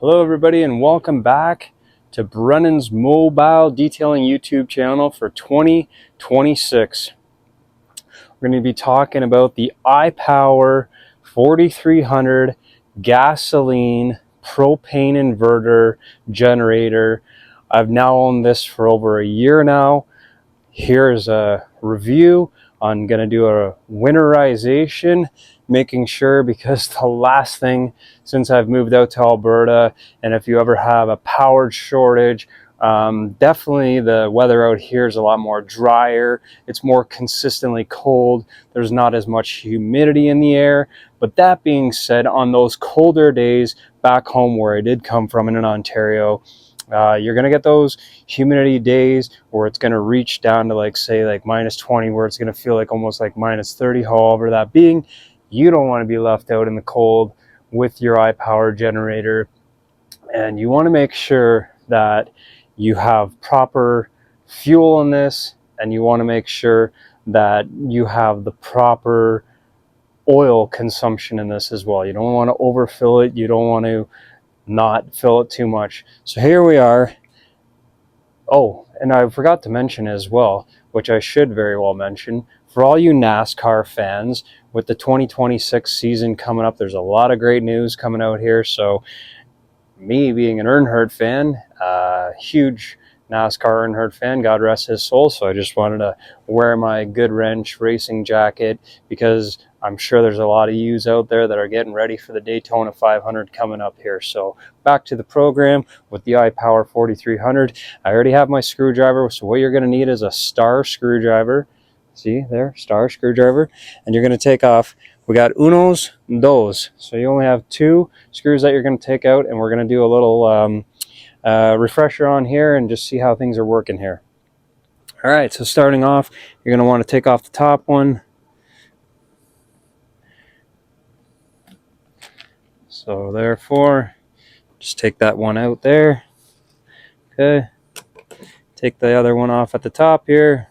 Hello everybody and welcome back to Brennan's Mobile Detailing YouTube channel for 2026. We're going to be talking about the Ipower 4300 gasoline propane inverter generator. I've now owned this for over a year now. Here's a review. I'm going to do a winterization, making sure, because the last thing since I've moved out to Alberta, and if you ever have a power shortage, definitely the weather out here is a lot more drier. It's more consistently cold. There's not as much humidity in the air. But that being said, on those colder days back home where I did come from in Ontario, you're going to get those humidity days where it's going to reach down to like minus 20, where it's going to feel like almost like minus 30. However that being, you don't want to be left out in the cold with your Ipower generator, and you want to make sure that you have proper fuel in this, and you want to make sure that you have the proper oil consumption in this as well. You don't want to overfill it. You don't want to not fill it too much. So here we are. Oh, and I forgot to mention as well, which I should very well mention, for all you NASCAR fans, with the 2026 season coming up, there's a lot of great news coming out here. So me being an Earnhardt fan, huge NASCAR Earnhardt fan, God rest his soul, so I just wanted to wear my Good Wrench racing jacket, because I'm sure there's a lot of yous out there that are getting ready for the Daytona 500 coming up here. So back to the program with the Ipower 4300. I already have my screwdriver, so what you're going to need is a star screwdriver. See there, star screwdriver, and you're going to take off. We got unos, dos, so you only have two screws that you're going to take out, and we're going to do a little refresher on here and just see how things are working here. All right, so starting off, you're going to want to take off the top one. So therefore, just take that one out there. Okay, take the other one off at the top here.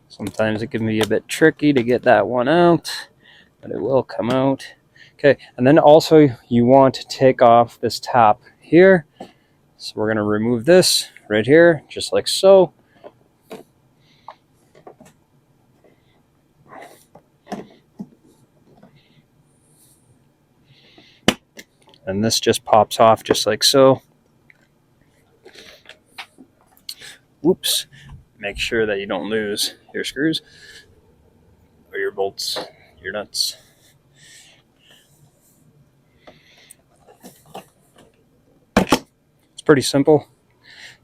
Sometimes it can be a bit tricky to get that one out, but it will come out. Okay, and then also you want to take off this top here. So we're going to remove this right here, just like so. And this just pops off just like so. Whoops. Make sure that you don't lose your screws or your bolts, your nuts. It's pretty simple.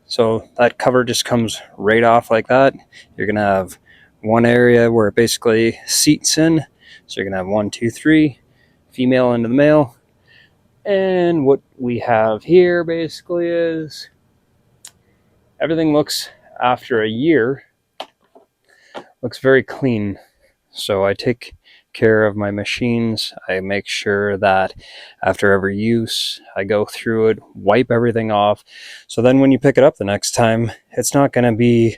So that cover just comes right off like that. You're going to have one area where it basically seats in. So you're going to have 1, 2, 3, female into the male. And what we have here basically is everything looks, after a year, looks very clean. So I take care of my machines. I make sure that after every use, I go through it, wipe everything off. So then when you pick it up the next time, it's not going to be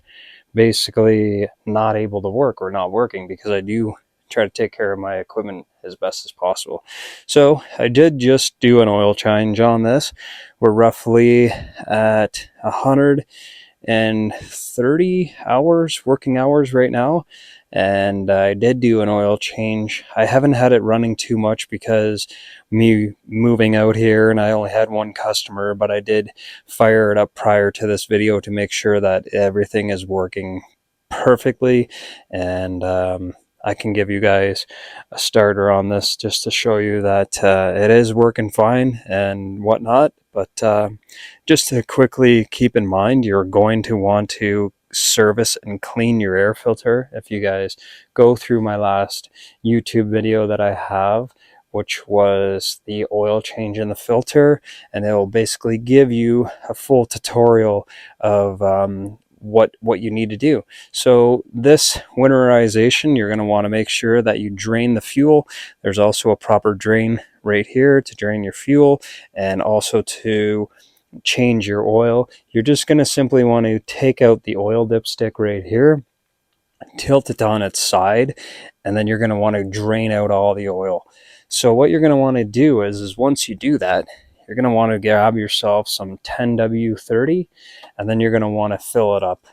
basically not able to work or not working, because I do try to take care of my equipment as best as possible. So I did just do an oil change on this. We're roughly at 130 hours, working hours right now. And I did do an oil change. I haven't had it running too much because me moving out here, and I only had one customer, but I did fire it up prior to this video to make sure that everything is working perfectly. And I can give you guys a starter on this just to show you that it is working fine and whatnot. But just to quickly keep in mind, you're going to want to service and clean your air filter. If you guys go through my last YouTube video that I have, which was the oil change in the filter, and it will basically give you a full tutorial of what you need to do. So this winterization, you're going to want to make sure that you drain the fuel. There's also a proper drain right here to drain your fuel, and also to change your oil, you're just going to simply want to take out the oil dipstick right here, tilt it on its side, and then you're going to want to drain out all the oil. So what you're going to want to do is once you do that, you're going to want to grab yourself some 10W30, and then you're going to want to fill it up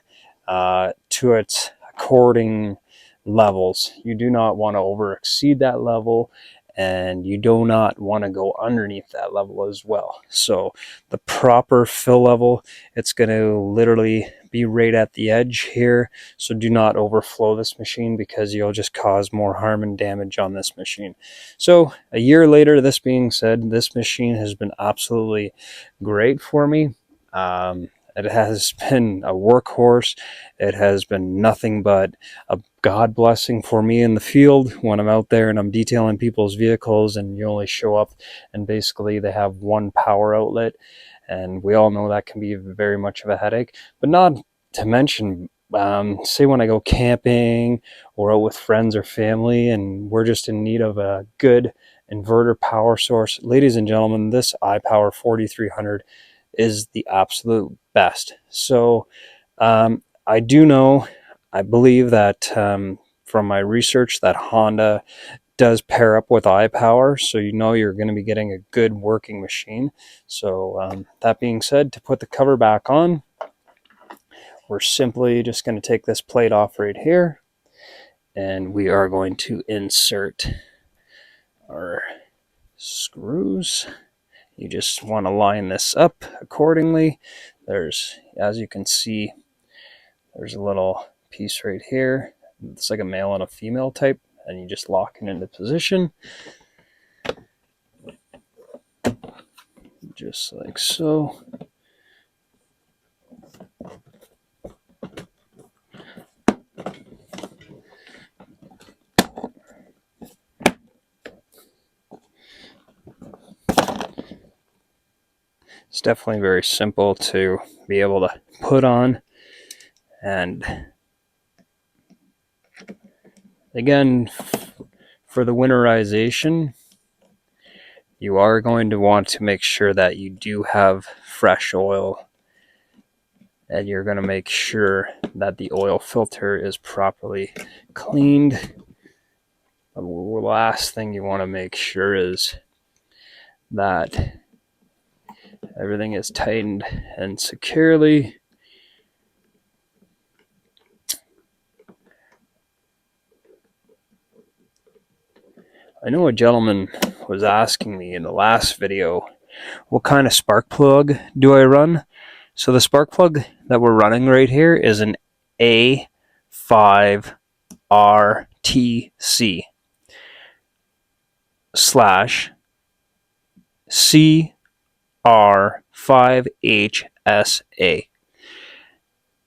to its according levels. You do not want to over exceed that level, and you do not want to go underneath that level as well. So the proper fill level, it's going to literally be right at the edge here. So do not overflow this machine, because you'll just cause more harm and damage on this machine. So a year later, this being said, this machine has been absolutely great for me. It has been a workhorse. It has been nothing but a God blessing for me in the field when I'm out there and I'm detailing people's vehicles, and you only show up and basically they have one power outlet, and we all know that can be very much of a headache. But not to mention, say when I go camping or out with friends or family and we're just in need of a good inverter power source, ladies and gentlemen, this Ipower4300 is the absolute best. So I do know, I believe that from my research, that Honda does pair up with Ipower, so you know you're going to be getting a good working machine. So that being said, to put the cover back on, we're simply just going to take this plate off right here, and we are going to insert our screws. You just want to line this up accordingly. There's, as you can see, there's a little piece right here. It's like a male and a female type, and you just lock it into position. Just like so. It's definitely very simple to be able to put on. And again, for the winterization, you are going to want to make sure that you do have fresh oil, and you're going to make sure that the oil filter is properly cleaned. The last thing you want to make sure is that everything is tightened and securely. I know a gentleman was asking me in the last video, what kind of spark plug do I run? So the spark plug that we're running right here is an A5RTC slash CR5HSA.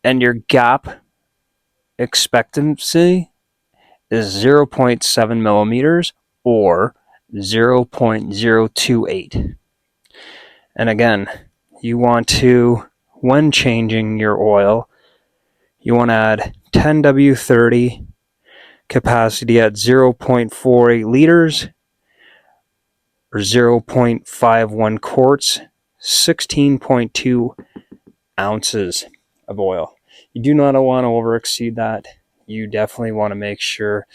And your gap expectancy is 0.7 millimeters or 0.028. And again, you want to, when changing your oil, you want to add 10W30 capacity at 0.48 liters or 0.51 quarts, 16.2 ounces of oil. You do not want to over exceed that. You definitely want to make sure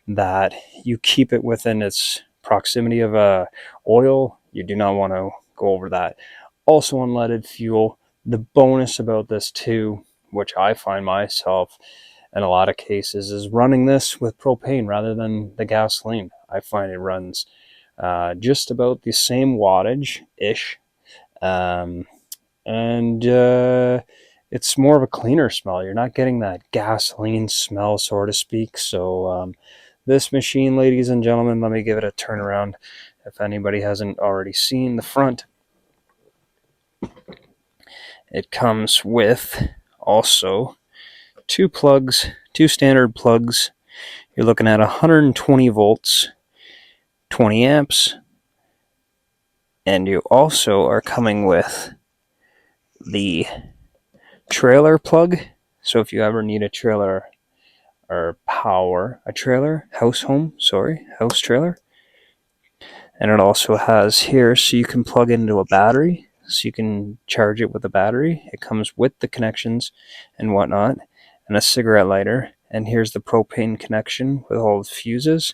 that you keep it within its proximity of oil. You do not want to go over that. Also, unleaded fuel. The bonus about this too, which I find myself in a lot of cases, is running this with propane rather than the gasoline. I find it runs just about the same wattage-ish, and it's more of a cleaner smell. You're not getting that gasoline smell, so to speak. So this machine, ladies and gentlemen, let me give it a turnaround if anybody hasn't already seen the front. It comes with also two plugs, two standard plugs. You're looking at 120 volts, 20 amps, and you also are coming with the trailer plug. So if you ever need a trailer or power a trailer, house trailer. And it also has here so you can plug into a battery. so you can charge it with a battery. It comes with the connections and whatnot, and a cigarette lighter. And here's the propane connection with all the fuses.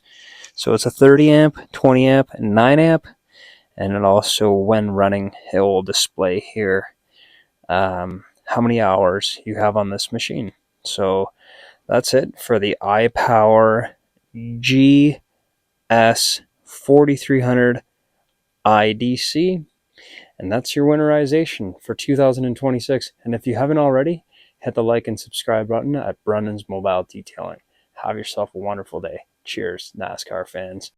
So it's a 30 amp, 20 amp, and 9 amp. And it also, when running, it will display here how many hours you have on this machine. So that's it for the Ipower GS4300 IDC. And that's your winterization for 2026. And if you haven't already, hit the like and subscribe button at Brunen's Mobile Detailing. Have yourself a wonderful day. Cheers, NASCAR fans.